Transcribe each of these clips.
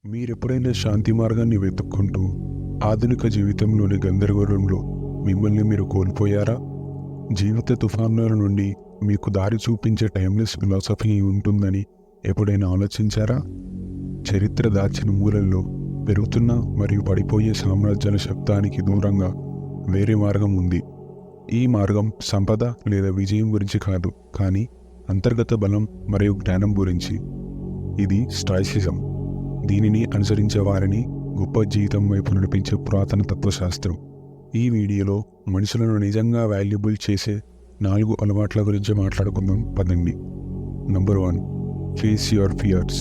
మీరెప్పుడైనా శాంతి మార్గాన్ని వెతుక్కుంటూ ఆధునిక జీవితంలోని గందరగోళంలో మిమ్మల్ని మీరు కోల్పోయారా? జీవిత తుఫానుల నుండి మీకు దారి చూపించే టైమ్లెస్ ఫిలాసఫీ ఉంటుందని ఎప్పుడైనా ఆలోచించారా? చరిత్ర దాచిన మూలల్లో పెరుగుతున్న మరియు పడిపోయే సామ్రాజ్యాల శబ్దానికి దూరంగా వేరే మార్గం ఉంది. ఈ మార్గం సంపద లేదా విజయం గురించి కాదు, కానీ అంతర్గత బలం మరియు జ్ఞానం గురించి. ఇది స్టాయిసిజం. దీనిని అనుసరించే వారిని గొప్ప జీవితం వైపు నడిపించే పురాతన తత్వశాస్త్రం. ఈ వీడియోలో మనుషులను నిజంగా వాల్యుబుల్ చేసే 4 అలవాట్ల గురించి మాట్లాడుకుందాం పదండి. Number 1, face your fears.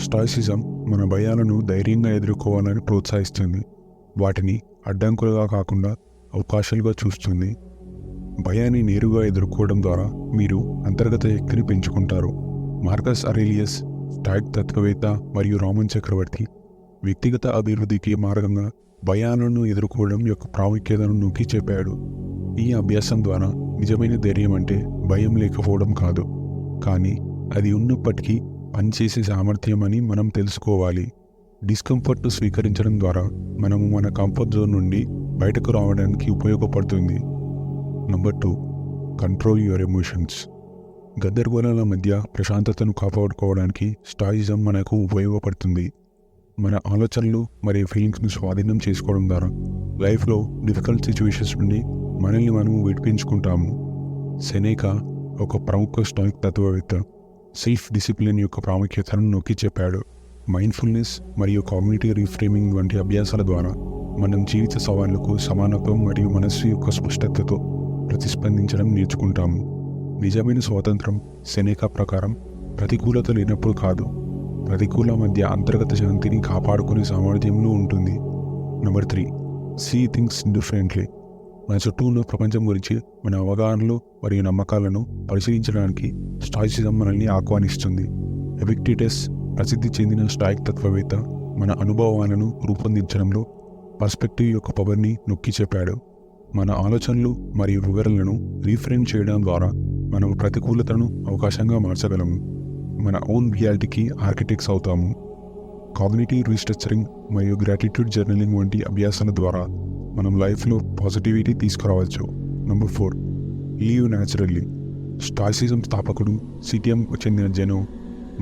Stoicism మన భయాలను ధైర్యంగా ఎదుర్కోవాలని ప్రోత్సహిస్తుంది. వాటిని అడ్డంకులుగా కాకుండా అవకాశాలుగా చూస్తుంది. భయాన్ని నేరుగా ఎదుర్కోవడం ద్వారా మీరు అంతర్గత శక్తిని పెంచుకుంటారు. మార్కస్ అరేలియస్, స్టాయిక్ తత్వవేత్త మరియు రోమన్ చక్రవర్తి, వ్యక్తిగత అభివృద్ధికి మార్గంగా భయాలను ఎదుర్కోవడం యొక్క ప్రాముఖ్యతను నొక్కి చెప్పాడు. ఈ అభ్యాసం ద్వారా నిజమైన ధైర్యం అంటే భయం లేకపోవడం కాదు, కానీ అది ఉన్నప్పటికీ పనిచేసే సామర్థ్యం అని మనం తెలుసుకోవాలి. డిస్కంఫర్ట్ను స్వీకరించడం ద్వారా మనము మన కంఫర్ట్ జోన్ నుండి బయటకు రావడానికి ఉపయోగపడుతుంది. Number 2, control your emotions. గందరగోళాల మధ్య ప్రశాంతతను కాపాడుకోవడానికి స్టాయిసిజం మనకు ఉపయోగపడుతుంది. మన ఆలోచనలు మరియు ఫీలింగ్స్ను స్వాధీనం చేసుకోవడం ద్వారా లైఫ్లో డిఫికల్ట్ సిచ్యువేషన్స్ నుండి మనల్ని మనము విడిపించుకుంటాము. సెనేకా, ఒక ప్రముఖ స్టాయిక్ తత్వవేత్త, సెల్ఫ్ డిసిప్లిన్ యొక్క ప్రాముఖ్యతను నొక్కి చెప్పాడు. మైండ్ఫుల్నెస్ మరియు కాగ్నిటివ్ రీఫ్రేమింగ్ వంటి అభ్యాసాల ద్వారా మనం జీవిత సవాళ్లకు సమానత్వం మరియు మనస్సు యొక్క స్పష్టతతో ప్రతిస్పందించడం నేర్చుకుంటాము. నిజమైన స్వాతంత్రం సెనేకా ప్రకారం ప్రతికూలత లేనప్పుడు కాదు, ప్రతికూల మధ్య అంతర్గత శాంతిని కాపాడుకునే సామర్థ్యంలో ఉంటుంది. Number 3, see things differently. మన చుట్టూ ఉన్న ప్రపంచం గురించి మన అవగాహనలు మరియు నమ్మకాలను పరిశీలించడానికి స్టాయిసిజం మనల్ని ఆహ్వానిస్తుంది. ఎపిక్టెటస్, ప్రసిద్ధి చెందిన స్టాయిక్ తత్వవేత్త, మన అనుభవాలను రూపొందించడంలో పర్స్పెక్టివ్ యొక్క పవర్ని నొక్కి చెప్పాడు. మన ఆలోచనలు మరియు వివరణలను రీఫ్రేమ్ చేయడం ద్వారా మనం ప్రతికూలతను అవకాశంగా మార్చగలము. మన ఓన్ రియాలిటీకి ఆర్కిటెక్ట్స్ అవుతాము. కాగ్నిటివ్ రీస్ట్రక్చరింగ్ మరియు గ్రాటిట్యూడ్ జర్నలింగ్ వంటి అభ్యాసాల ద్వారా మనం లైఫ్లో పాజిటివిటీ తీసుకురావచ్చు. Number 4, leave naturally. స్టాయిసిజం స్థాపకుడు సిటిఎంకు చెందిన జెనో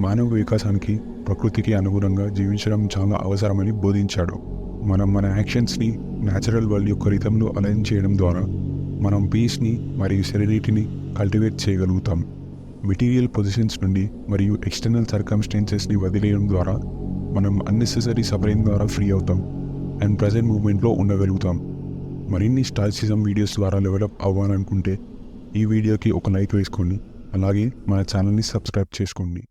మానవ వికాసానికి ప్రకృతికి అనుగుణంగా జీవించడం చాలా అవసరమని బోధించాడు. మనం మన యాక్షన్స్ని న్యాచురల్ వరల్డ్ యొక్క రిథంలో అలైన్ చేయడం ద్వారా మనం పీస్ని మరియు సెరెనిటీని కల్టివేట్ చేయగలుగుతాం. మెటీరియల్ పొజిషన్స్ నుండి మరియు ఎక్స్టర్నల్ సర్కమ్స్టెన్సెస్ని వదిలేయడం ద్వారా మనం అన్నెసెసరీ సఫరింగ్ ద్వారా ఫ్రీ అవుతాం అండ్ ప్రజెంట్ మూమెంట్లో ఉండగలుగుతాం. మరిన్ని స్టాయిసిజం వీడియోస్ ద్వారా డెవలప్ అవ్వాలనుకుంటే ఈ వీడియోకి ఒక లైక్ వేసుకోండి, అలాగే మన ఛానల్ని సబ్స్క్రైబ్ చేసుకోండి.